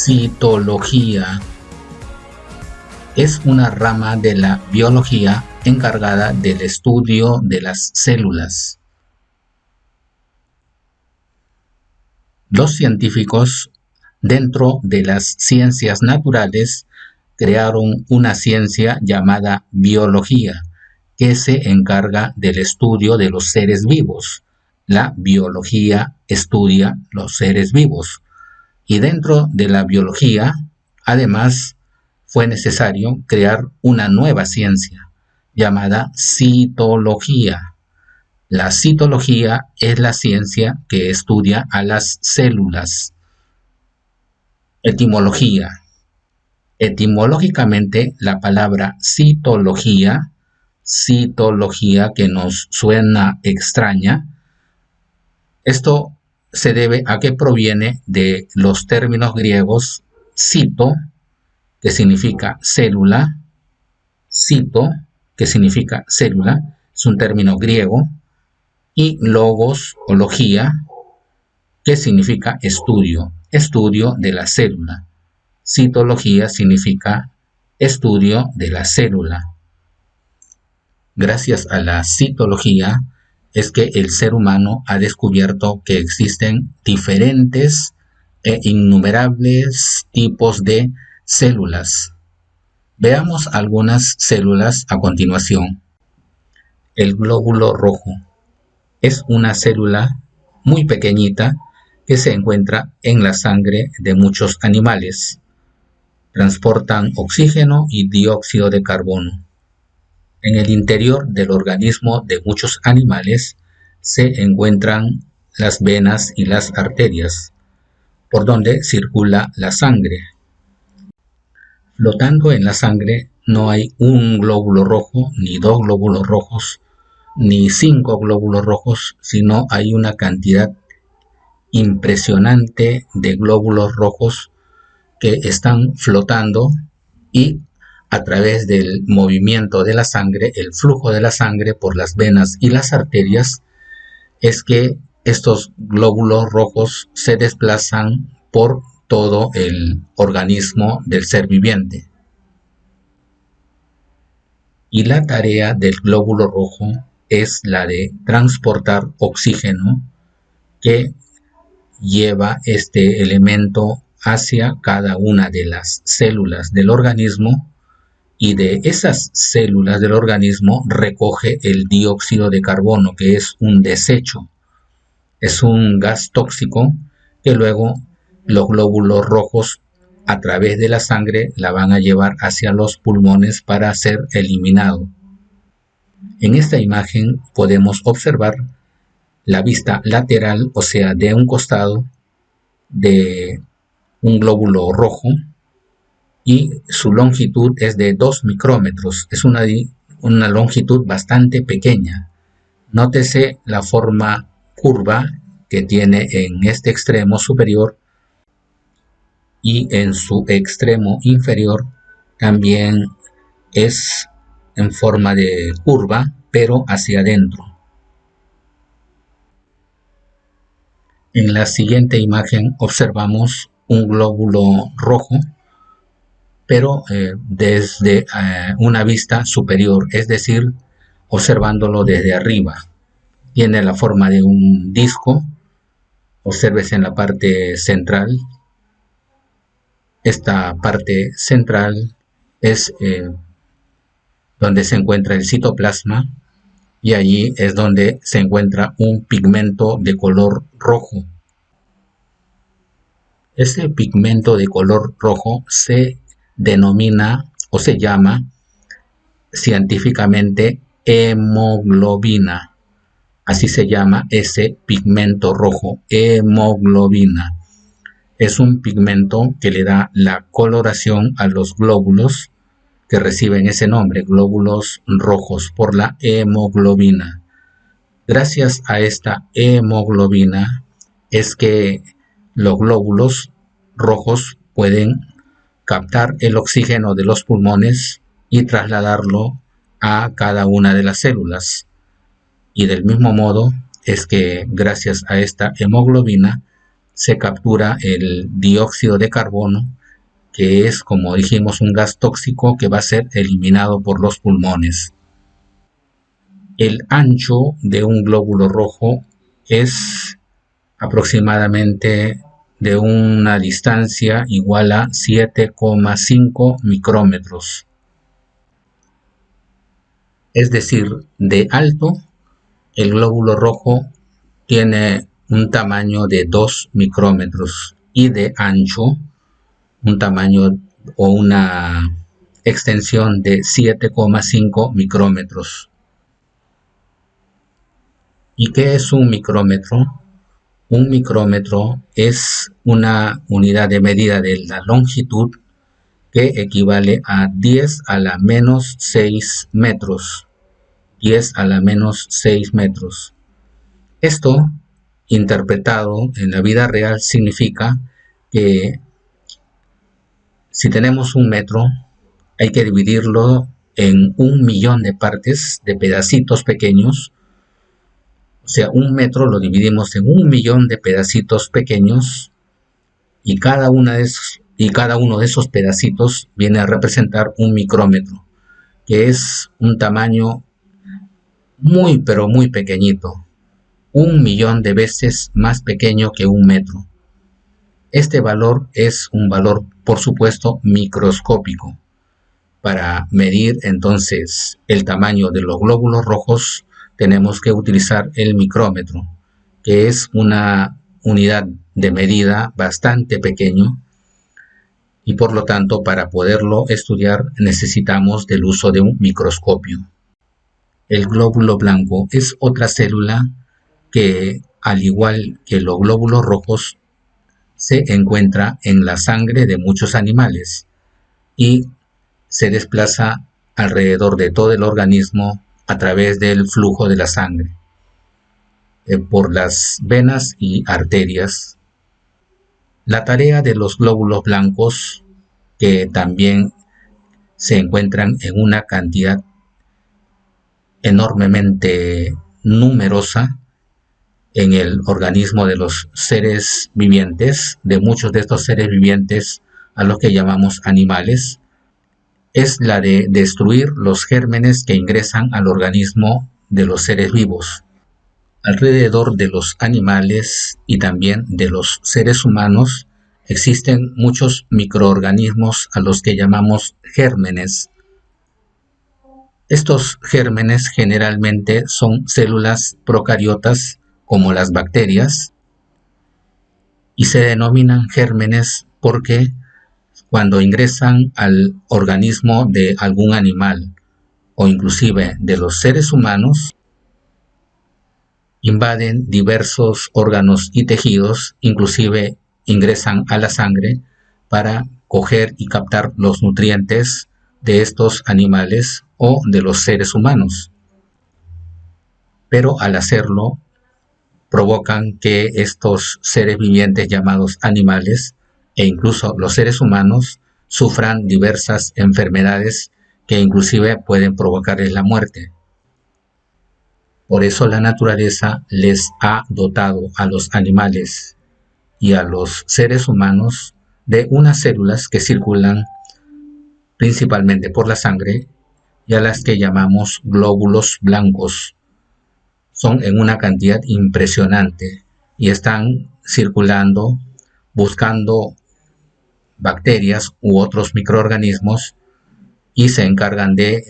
Citología es una rama de la biología encargada del estudio de las células. Los científicos, dentro de las ciencias naturales, crearon una ciencia llamada biología, que se encarga del estudio de los seres vivos. La biología estudia los seres vivos. Y dentro de la biología, además, fue necesario crear una nueva ciencia llamada citología. La citología es la ciencia que estudia a las células. Etimología. Etimológicamente, la palabra citología que nos suena extraña, esto se debe a que proviene de los términos griegos cito, que significa célula, cito, que significa célula, es un término griego, y logos o logía, que significa estudio, estudio de la célula. Citología significa estudio de la célula. Gracias a la citología es que el ser humano ha descubierto que existen diferentes e innumerables tipos de células. Veamos algunas células a continuación. El glóbulo rojo es una célula muy pequeñita que se encuentra en la sangre de muchos animales. Transportan oxígeno y dióxido de carbono. En el interior del organismo de muchos animales se encuentran las venas y las arterias, por donde circula la sangre. Flotando en la sangre no hay un glóbulo rojo, ni dos glóbulos rojos, ni 5 glóbulos rojos, sino hay una cantidad impresionante de glóbulos rojos que están flotando y a través del movimiento de la sangre, el flujo de la sangre por las venas y las arterias, es que estos glóbulos rojos se desplazan por todo el organismo del ser viviente. Y la tarea del glóbulo rojo es la de transportar oxígeno que lleva este elemento hacia cada una de las células del organismo, y de esas células del organismo recoge el dióxido de carbono, que es un desecho. Es un gas tóxico que luego los glóbulos rojos a través de la sangre la van a llevar hacia los pulmones para ser eliminado. En esta imagen podemos observar la vista lateral, o sea, de un costado de un glóbulo rojo, y su longitud es de 2 micrómetros. Es una longitud bastante pequeña. Nótese la forma curva que tiene en este extremo superior, y en su extremo inferior también es en forma de curva, pero hacia adentro. En la siguiente imagen observamos un glóbulo rojo, pero desde una vista superior, es decir, observándolo desde arriba. Tiene la forma de un disco. Obsérvese en la parte central. Esta parte central es donde se encuentra el citoplasma, y allí es donde se encuentra un pigmento de color rojo. Ese pigmento de color rojo se denomina o se llama científicamente hemoglobina. Así se llama ese pigmento rojo, hemoglobina. Es un pigmento que le da la coloración a los glóbulos que reciben ese nombre, glóbulos rojos, por la hemoglobina. Gracias a esta hemoglobina es que los glóbulos rojos pueden captar el oxígeno de los pulmones y trasladarlo a cada una de las células. Y del mismo modo es que gracias a esta hemoglobina se captura el dióxido de carbono que es, como dijimos, un gas tóxico que va a ser eliminado por los pulmones. El ancho de un glóbulo rojo es aproximadamente de una distancia igual a 7,5 micrómetros. Es decir, de alto, el glóbulo rojo tiene un tamaño de 2 micrómetros y de ancho un tamaño o una extensión de 7,5 micrómetros. ¿Y qué es un micrómetro? Un micrómetro es una unidad de medida de la longitud que equivale a 10 a la menos 6 metros. 10 a la menos 6 metros. Esto, interpretado en la vida real, significa que si tenemos un metro, hay que dividirlo en 1.000.000 de partes, de pedacitos pequeños. O sea, un metro lo dividimos en 1.000.000 de pedacitos pequeños y cada uno de esos pedacitos viene a representar un micrómetro, que es un tamaño muy pero muy pequeñito, 1.000.000 de veces más pequeño que un metro. Este valor es un valor, por supuesto, microscópico. Para medir entonces el tamaño de los glóbulos rojos tenemos que utilizar el micrómetro, que es una unidad de medida bastante pequeño y por lo tanto para poderlo estudiar necesitamos del uso de un microscopio. El glóbulo blanco es otra célula que, al igual que los glóbulos rojos, se encuentra en la sangre de muchos animales y se desplaza alrededor de todo el organismo a través del flujo de la sangre, por las venas y arterias. La tarea de los glóbulos blancos, que también se encuentran en una cantidad enormemente numerosa en el organismo de los seres vivientes, de muchos de estos seres vivientes a los que llamamos animales, es la de destruir los gérmenes que ingresan al organismo de los seres vivos. Alrededor de los animales y también de los seres humanos existen muchos microorganismos a los que llamamos gérmenes. Estos gérmenes generalmente son células procariotas como las bacterias y se denominan gérmenes porque cuando ingresan al organismo de algún animal o inclusive de los seres humanos, invaden diversos órganos y tejidos, inclusive ingresan a la sangre para coger y captar los nutrientes de estos animales o de los seres humanos. Pero al hacerlo, provocan que estos seres vivientes llamados animales e incluso los seres humanos sufran diversas enfermedades que inclusive pueden provocarles la muerte. Por eso la naturaleza les ha dotado a los animales y a los seres humanos de unas células que circulan principalmente por la sangre y a las que llamamos glóbulos blancos. Son en una cantidad impresionante y están circulando buscando bacterias u otros microorganismos y se encargan de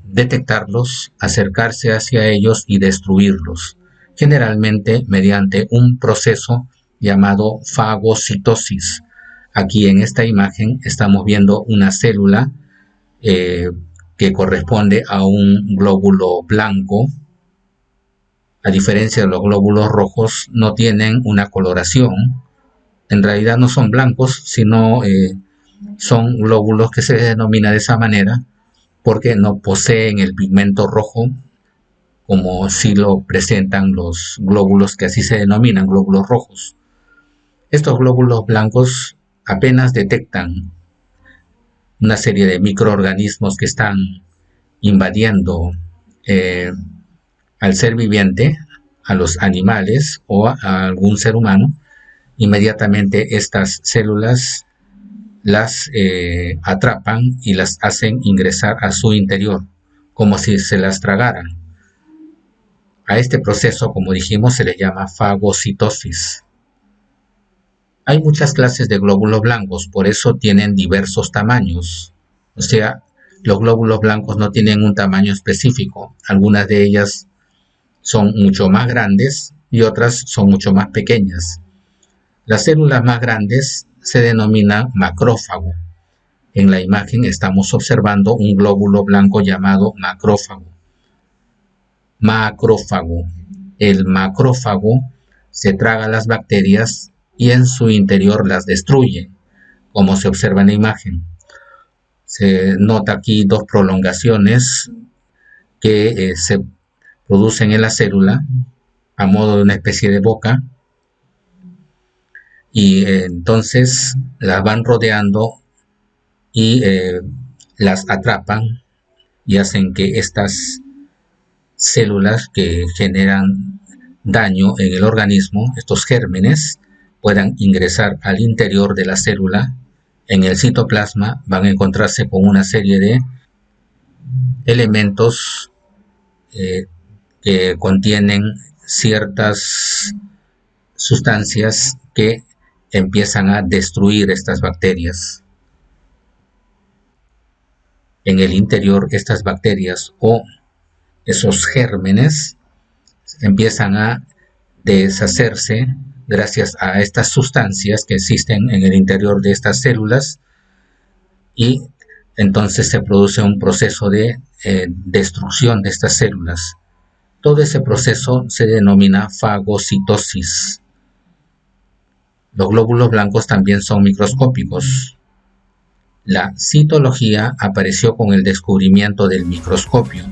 detectarlos, acercarse hacia ellos y destruirlos, generalmente mediante un proceso llamado fagocitosis. Aquí en esta imagen estamos viendo una célula que corresponde a un glóbulo blanco. A diferencia de los glóbulos rojos, no tienen una coloración. En realidad no son blancos, sino son glóbulos que se denomina de esa manera porque no poseen el pigmento rojo como sí lo presentan los glóbulos que así se denominan, glóbulos rojos. Estos glóbulos blancos apenas detectan una serie de microorganismos que están invadiendo al ser viviente, a los animales o a algún ser humano. Inmediatamente estas células las atrapan y las hacen ingresar a su interior, como si se las tragaran. A este proceso, como dijimos, se le llama fagocitosis. Hay muchas clases de glóbulos blancos, por eso tienen diversos tamaños. O sea, los glóbulos blancos no tienen un tamaño específico. Algunas de ellas son mucho más grandes y otras son mucho más pequeñas. Las células más grandes se denominan macrófago. En la imagen estamos observando un glóbulo blanco llamado macrófago. Macrófago. El macrófago se traga las bacterias y en su interior las destruye, como se observa en la imagen. Se nota aquí dos prolongaciones que se producen en la célula a modo de una especie de boca, y entonces las van rodeando y las atrapan y hacen que estas células que generan daño en el organismo, estos gérmenes, puedan ingresar al interior de la célula. En el citoplasma van a encontrarse con una serie de elementos que contienen ciertas sustancias que empiezan a destruir estas bacterias. En el interior, estas bacterias o esos gérmenes empiezan a deshacerse gracias a estas sustancias que existen en el interior de estas células, y entonces se produce un proceso de destrucción de estas células. Todo ese proceso se denomina fagocitosis. Los glóbulos blancos también son microscópicos. La citología apareció con el descubrimiento del microscopio.